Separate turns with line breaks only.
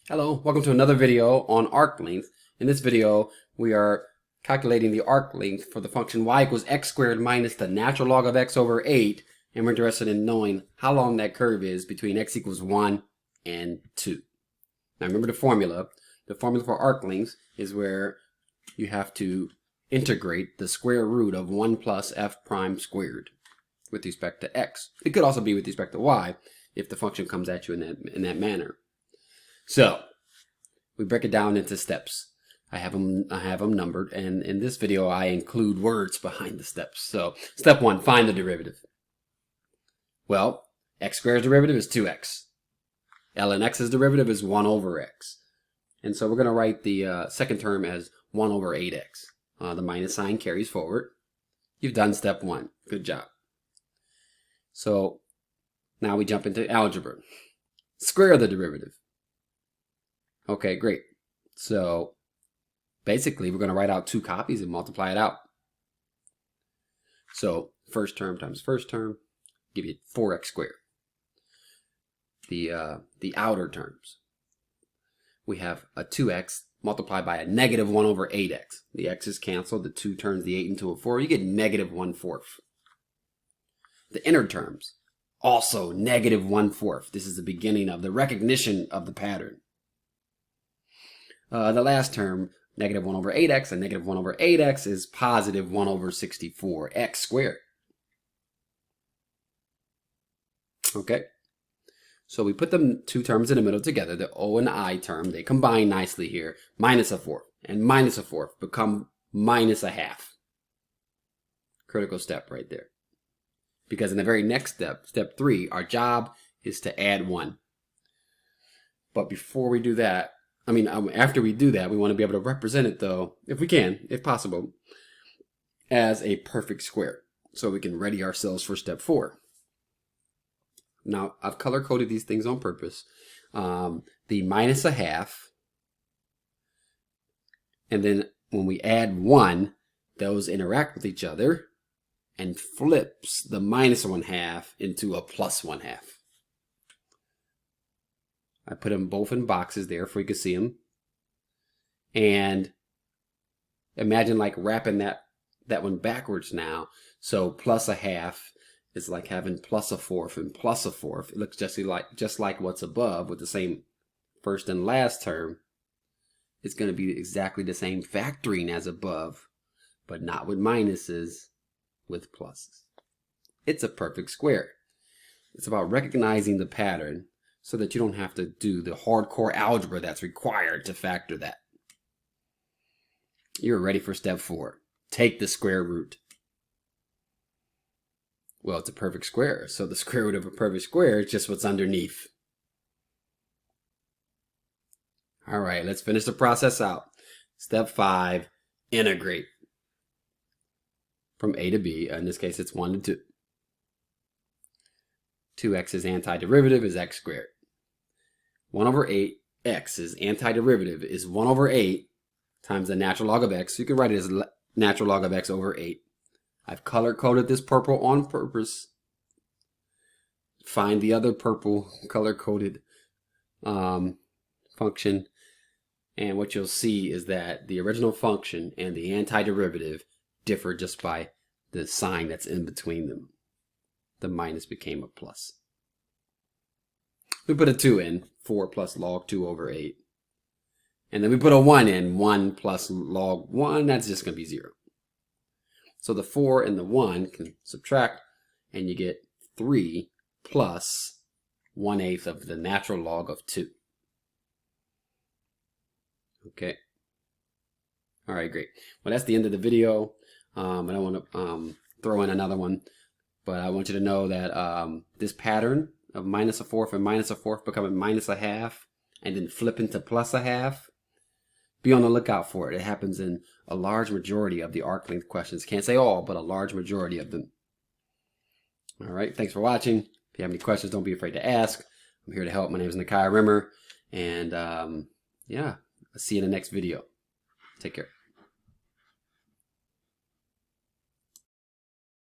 Hello, welcome to another video on arc length. In this video, we are calculating the arc length for the function y equals x squared minus the natural log of x over 8, and we're interested in knowing how long that curve is between x equals 1 and 2. Now remember the formula. The formula for arc length is where you have to integrate the square root of 1 plus f prime squared with respect to x. It could also be with respect to y if the function comes at you in that manner. So we break it down into steps. I have them numbered, and in this video I include words behind the steps. So step 1, find the derivative. Well, x squared's derivative is 2x. ln x's derivative is 1 over x. And so we're going to write the second term as 1 over 8x. The minus sign carries forward. You've done step 1. Good job. So now we jump into algebra. Square the derivative. Okay, great. So basically we're going to write out 2 copies and multiply it out. So first term times first term give you 4x squared. The outer terms, we have a 2x multiplied by a negative 1 over 8x. The x is canceled. The 2 turns the 8 into a 4. You get negative 1/4. The inner terms, also negative 1/4. This is the beginning of the recognition of the pattern. The last term, negative 1 over 8x, and negative 1 over 8x is positive 1 over 64x squared. Okay, so we put the 2 terms in the middle together, the O and I term, they combine nicely here, minus a 4th, and minus a 4th become minus a half. Critical step right there. Because in the very next step, step 3, our job is to add 1. But before we do that, after we do that, we want to be able to represent it, though, if we can, if possible, as a perfect square. So we can ready ourselves for step 4. Now, I've color-coded these things on purpose. The minus a half, and then when we add 1, those interact with each other and flips the minus 1/2 into a plus 1/2. I put them both in boxes there for you can see them. And imagine like wrapping that one backwards now. So plus a half is like having plus a 4th and plus a 4th. It looks just like what's above with the same first and last term. It's going to be exactly the same factoring as above, but not with minuses, with pluses. It's a perfect square. It's about recognizing the pattern so that you don't have to do the hardcore algebra that's required to factor that. You're ready for step 4. Take the square root. Well, it's a perfect square, so the square root of a perfect square is just what's underneath. All right, let's finish the process out. Step 5, integrate. From a to b, in this case it's 1 to 2. 2x's antiderivative is x squared. 1 over 8x's antiderivative is 1 over 8 times the natural log of x. So you can write it as natural log of x over 8. I've color-coded this purple on purpose. Find the other purple color-coded function. And what you'll see is that the original function and the antiderivative differ just by the sign that's in between them. The minus became a plus. We put a 2 in, 4 plus log 2 over 8. And then we put a 1 in, 1 plus log 1, that's just going to be 0. So the 4 and the 1 can subtract, and you get 3 plus 1/8 of the natural log of 2. Okay. All right, great. Well, that's the end of the video. I don't want to throw in another one, but I want you to know that this pattern of minus a 4th and minus a 4th becoming minus a half and then flipping to plus a half, be on the lookout for it. It happens in a large majority of the arc length questions. Can't say all, but a large majority of them. All right, thanks for watching. If you have any questions, don't be afraid to ask. I'm here to help. My name is Nakia, and yeah, I'll see you in the next video. Take care.